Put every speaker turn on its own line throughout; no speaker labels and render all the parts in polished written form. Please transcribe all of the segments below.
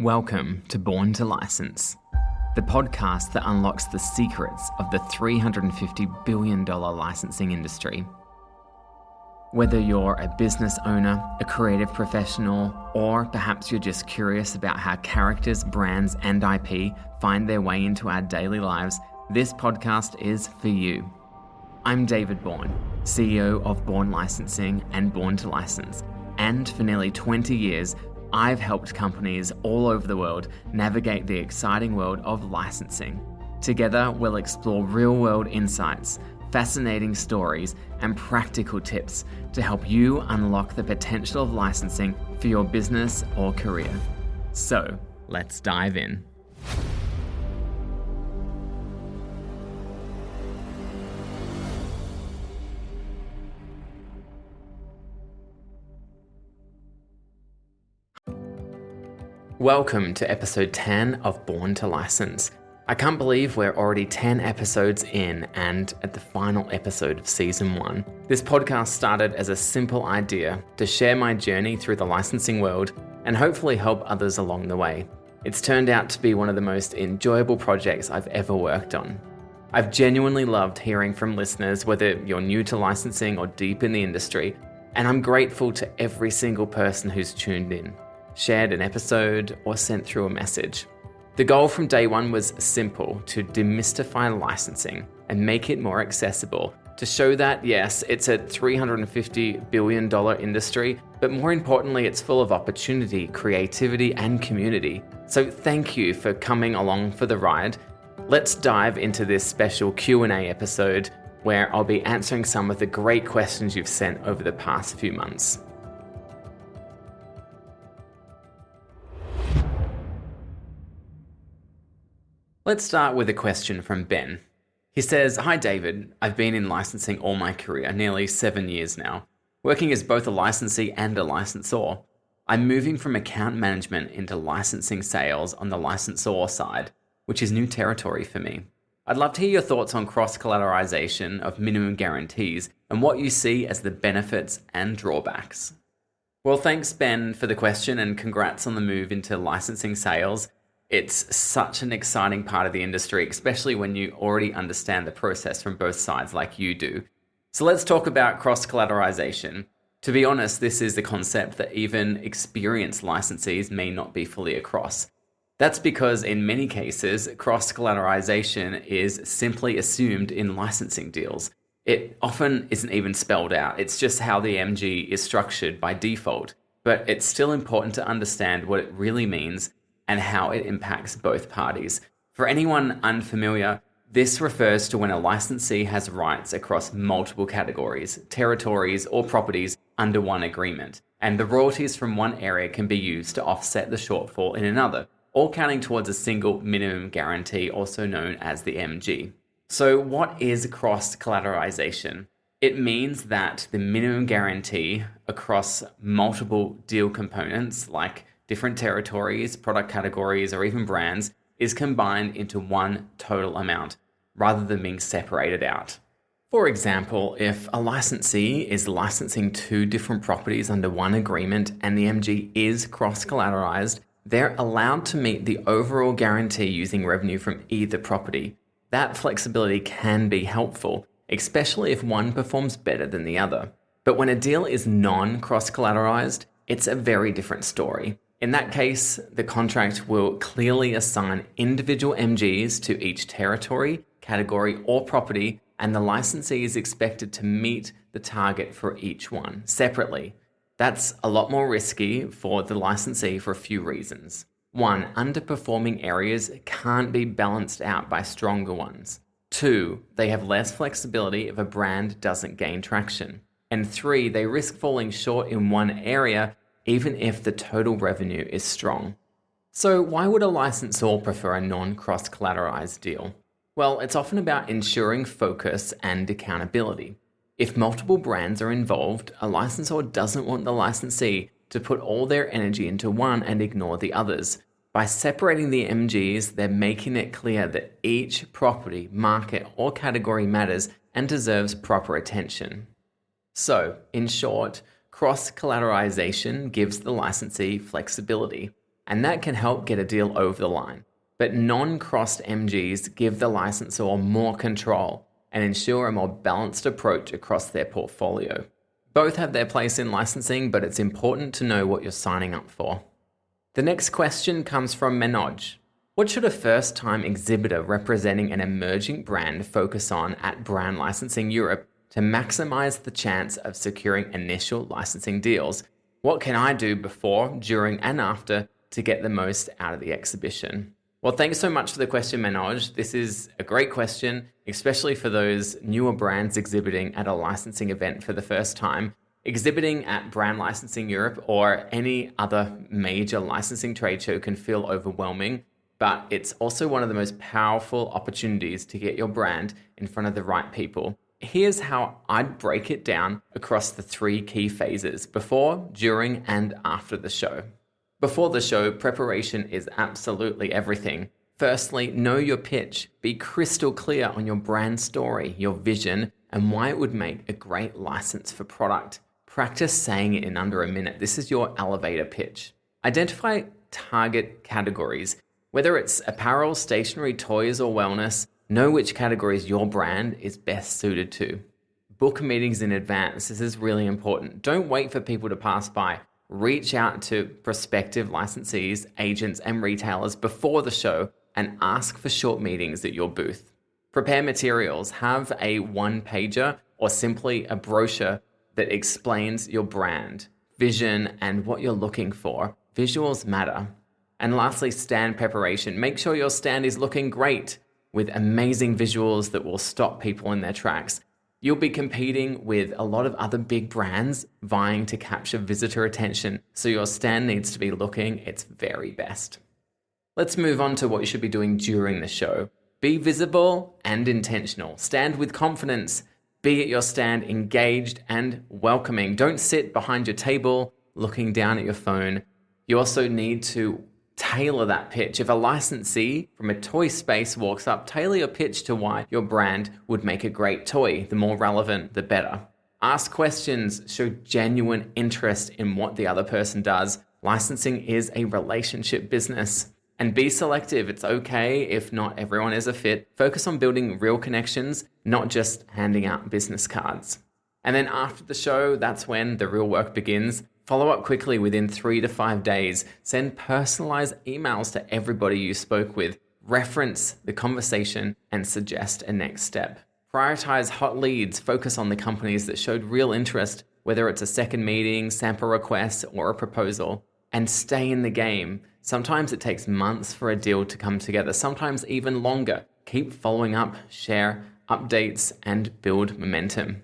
Welcome to Born to License, the podcast that unlocks the secrets of the $350 billion licensing industry. Whether you're a business owner, a creative professional, or perhaps you're just curious about how characters, brands, and IP find their way into our daily lives, this podcast is for you. I'm David Bourne, CEO of Born Licensing and Born to License, and for nearly 20 years, I've helped companies all over the world navigate the exciting world of licensing. Together, we'll explore real-world insights, fascinating stories, and practical tips to help you unlock the potential of licensing for your business or career. So, let's dive in. Welcome to episode 10 of Born to License. I can't believe we're already 10 episodes in and at the final episode of season 1. This podcast started as a simple idea to share my journey through the licensing world and hopefully help others along the way. It's turned out to be one of the most enjoyable projects I've ever worked on. I've genuinely loved hearing from listeners, whether you're new to licensing or deep in the industry, and I'm grateful to every single person who's tuned in, shared an episode, or sent through a message. The goal from day one was simple: to demystify licensing and make it more accessible, to show that, yes, it's a $350 billion industry, but more importantly, it's full of opportunity, creativity, and community. So thank you for coming along for the ride. Let's dive into this special Q&A episode where I'll be answering some of the great questions you've sent over the past few months. Let's start with a question from Ben. He says, "Hi David, I've been in licensing all my career, nearly 7 years now, working as both a licensee and a licensor. I'm moving from account management into licensing sales on the licensor side, which is new territory for me. I'd love to hear your thoughts on cross-collateralization of minimum guarantees and what you see as the benefits and drawbacks." Well, thanks Ben for the question and congrats on the move into licensing sales. It's such an exciting part of the industry, especially when you already understand the process from both sides like you do. So let's talk about cross-collateralization. To be honest, this is the concept that even experienced licensees may not be fully across. That's because in many cases, cross-collateralization is simply assumed in licensing deals. It often isn't even spelled out. It's just how the MG is structured by default. But it's still important to understand what it really means and how it impacts both parties. For anyone unfamiliar, this refers to when a licensee has rights across multiple categories, territories, or properties under one agreement, and the royalties from one area can be used to offset the shortfall in another, all counting towards a single minimum guarantee, also known as the MG. So what is cross-collateralization? It means that the minimum guarantee across multiple deal components, like different territories, product categories, or even brands, is combined into one total amount, rather than being separated out. For example, if a licensee is licensing 2 different properties under one agreement and the MG is cross-collateralized, they're allowed to meet the overall guarantee using revenue from either property. That flexibility can be helpful, especially if one performs better than the other. But when a deal is non-cross-collateralized, it's a very different story. In that case, the contract will clearly assign individual MGs to each territory, category, or property, and the licensee is expected to meet the target for each one separately. That's a lot more risky for the licensee for a few reasons. 1, underperforming areas can't be balanced out by stronger ones. 2, they have less flexibility if a brand doesn't gain traction. And 3, they risk falling short in one area even if the total revenue is strong. So why would a licensor prefer a non-cross-collateralized deal? Well, it's often about ensuring focus and accountability. If multiple brands are involved, a licensor doesn't want the licensee to put all their energy into one and ignore the others. By separating the MGs, they're making it clear that each property, market, or category matters and deserves proper attention. So, in short, cross-collateralization gives the licensee flexibility. and that can help get a deal over the line. But non-crossed MGs give the licensor more control and ensure a more balanced approach across their portfolio. Both have their place in licensing, but it's important to know what you're signing up for. The next question comes from Manoj. What should a first-time exhibitor representing an emerging brand focus on at Brand Licensing Europe to maximize the chance of securing initial licensing deals? What can I do before, during, and after to get the most out of the exhibition? Well, thanks so much for the question, Manoj. This is a great question, especially for those newer brands exhibiting at a licensing event for the first time. Exhibiting at Brand Licensing Europe or any other major licensing trade show can feel overwhelming, but it's also one of the most powerful opportunities to get your brand in front of the right people. Here's how I'd break it down across the 3 key phases: before, during, and after the show. Before the show, preparation is absolutely everything. Firstly, know your pitch. Be crystal clear on your brand story, your vision, and why it would make a great license for product. Practice saying it in under a minute. This is your elevator pitch. Identify target categories. Whether it's apparel, stationery, toys, or wellness, know which categories your brand is best suited to. Book meetings in advance. This is really important. Don't wait for people to pass by. Reach out to prospective licensees, agents, and retailers before the show and ask for short meetings at your booth. Prepare materials. Have a one-pager or simply a brochure that explains your brand, vision, and what you're looking for. Visuals matter. And lastly, stand preparation. Make sure your stand is looking great with amazing visuals that will stop people in their tracks. You'll be competing with a lot of other big brands vying to capture visitor attention, so your stand needs to be looking its very best. Let's move on to what you should be doing during the show. Be visible and intentional. Stand with confidence. Be at your stand engaged and welcoming. Don't sit behind your table looking down at your phone. You also need to tailor that pitch. If a licensee from a toy space walks up, tailor your pitch to why your brand would make a great toy. The more relevant, the better. Ask questions, show genuine interest in what the other person does. Licensing is a relationship business. And be selective. It's okay if not everyone is a fit. Focus on building real connections, not just handing out business cards. And then after the show, that's when the real work begins. Follow up quickly within 3 to 5 days. Send personalized emails to everybody you spoke with. Reference the conversation and suggest a next step. Prioritize hot leads. Focus on the companies that showed real interest, whether it's a second meeting, sample request, or a proposal. And stay in the game. Sometimes it takes months for a deal to come together, sometimes even longer. Keep following up, share updates, and build momentum.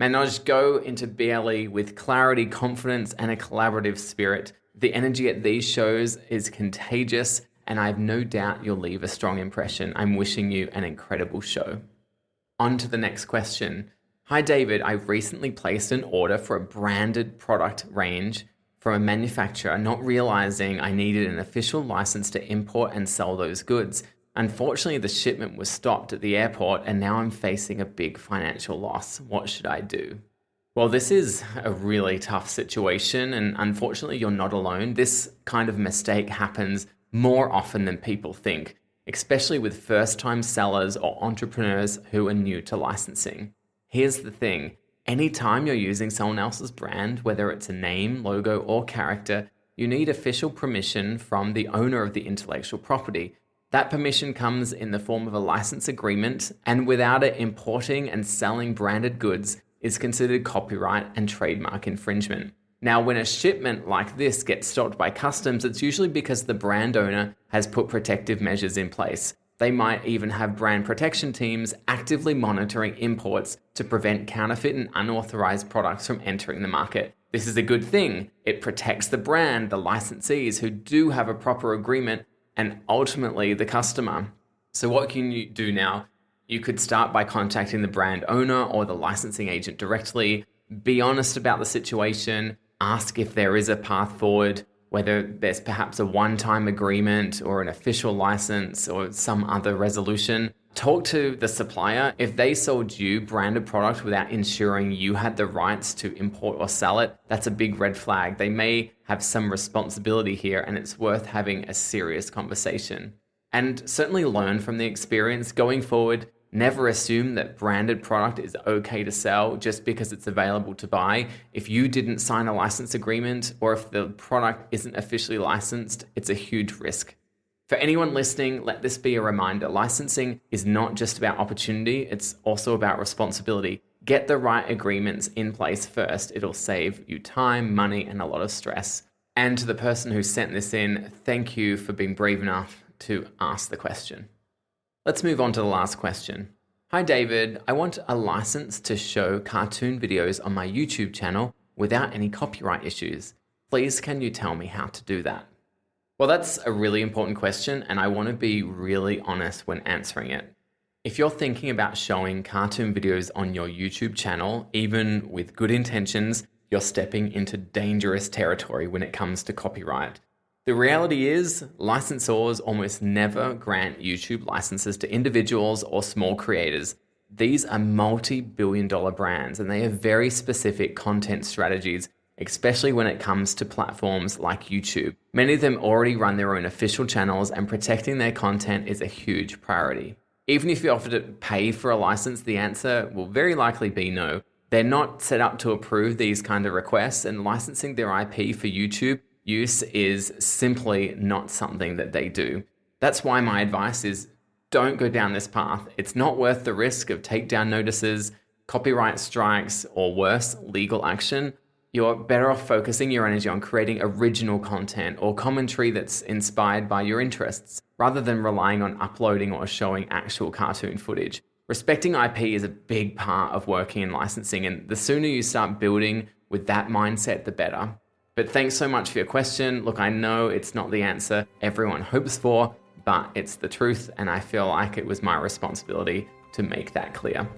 Manoj, go into BLE with clarity, confidence, and a collaborative spirit. The energy at these shows is contagious, and I have no doubt you'll leave a strong impression. I'm wishing you an incredible show. On to the next question. Hi, David. I've recently placed an order for a branded product range from a manufacturer, not realizing I needed an official license to import and sell those goods. Unfortunately, the shipment was stopped at the airport and now I'm facing a big financial loss. What should I do? Well, this is a really tough situation and unfortunately you're not alone. This kind of mistake happens more often than people think, especially with first-time sellers or entrepreneurs who are new to licensing. Here's the thing. Anytime you're using someone else's brand, whether it's a name, logo, or character, you need official permission from the owner of the intellectual property. That permission comes in the form of a license agreement, and without it, importing and selling branded goods is considered copyright and trademark infringement. Now, when a shipment like this gets stopped by customs, it's usually because the brand owner has put protective measures in place. They might even have brand protection teams actively monitoring imports to prevent counterfeit and unauthorized products from entering the market. This is a good thing. It protects the brand, the licensees who do have a proper agreement, and ultimately the customer. So what can you do now? You could start by contacting the brand owner or the licensing agent directly. Be honest about the situation. Ask if there is a path forward, whether there's perhaps a one-time agreement or an official license or some other resolution. Talk to the supplier. If they sold you branded product without ensuring you had the rights to import or sell it, that's a big red flag. They may have some responsibility here, and it's worth having a serious conversation. And certainly learn from the experience. Going forward, never assume that branded product is okay to sell just because it's available to buy. If you didn't sign a license agreement, or if the product isn't officially licensed, it's a huge risk. For anyone listening, let this be a reminder. Licensing is not just about opportunity, it's also about responsibility. Get the right agreements in place first. It'll save you time, money, and a lot of stress. And to the person who sent this in, thank you for being brave enough to ask the question. Let's move on to the last question. Hi David, I want a license to show cartoon videos on my YouTube channel without any copyright issues. Please, can you tell me how to do that? Well, that's a really important question, and I want to be really honest when answering it. If you're thinking about showing cartoon videos on your YouTube channel, even with good intentions, you're stepping into dangerous territory when it comes to copyright. The reality is, licensors almost never grant YouTube licenses to individuals or small creators. These are multi-billion-dollar brands, and they have very specific content strategies, especially when it comes to platforms like YouTube. Many of them already run their own official channels, and protecting their content is a huge priority. Even if you offer to pay for a license, the answer will very likely be no. They're not set up to approve these kind of requests, and licensing their IP for YouTube use is simply not something that they do. That's why my advice is don't go down this path. It's not worth the risk of takedown notices, copyright strikes, or worse, legal action. You're better off focusing your energy on creating original content or commentary that's inspired by your interests, rather than relying on uploading or showing actual cartoon footage. Respecting IP is a big part of working in licensing, and the sooner you start building with that mindset, the better. But thanks so much for your question. Look, I know it's not the answer everyone hopes for, but it's the truth, and I feel like it was my responsibility to make that clear.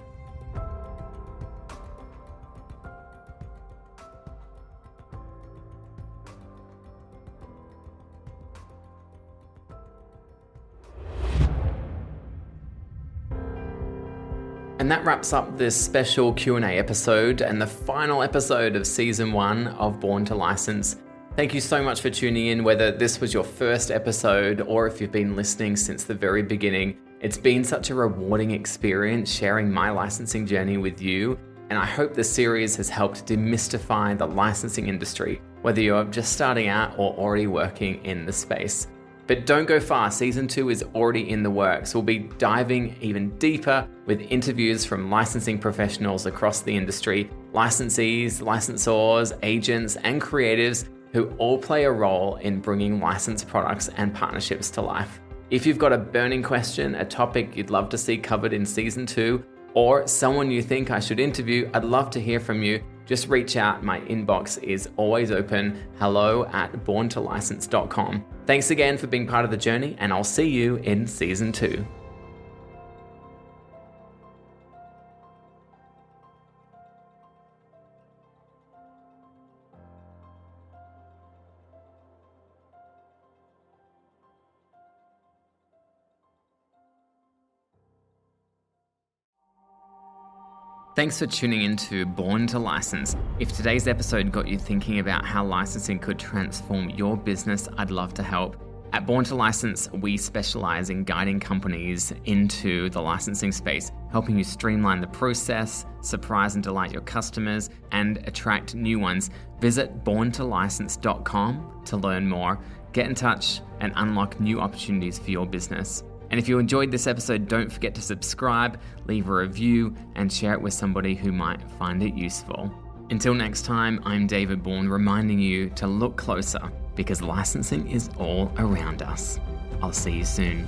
And that wraps up this special Q&A episode and the final episode of Season 1 of Born to License. Thank you so much for tuning in, whether this was your first episode or if you've been listening since the very beginning. It's been such a rewarding experience sharing my licensing journey with you, and I hope the series has helped demystify the licensing industry, whether you're just starting out or already working in the space. But don't go far, Season 2 is already in the works. We'll be diving even deeper with interviews from licensing professionals across the industry, licensees, licensors, agents, and creatives who all play a role in bringing licensed products and partnerships to life. If you've got a burning question, a topic you'd love to see covered in Season 2, or someone you think I should interview, I'd love to hear from you. Just reach out. My inbox is always open. hello@borntolicense.com. Thanks again for being part of the journey, and I'll see you in Season 2. Thanks for tuning in to Born to License. If today's episode got you thinking about how licensing could transform your business, I'd love to help. At Born to License, we specialize in guiding companies into the licensing space, helping you streamline the process, surprise and delight your customers, and attract new ones. Visit borntolicense.com to learn more, get in touch, and unlock new opportunities for your business. And if you enjoyed this episode, don't forget to subscribe, leave a review, and share it with somebody who might find it useful. Until next time, I'm David Bourne, reminding you to look closer because licensing is all around us. I'll see you soon.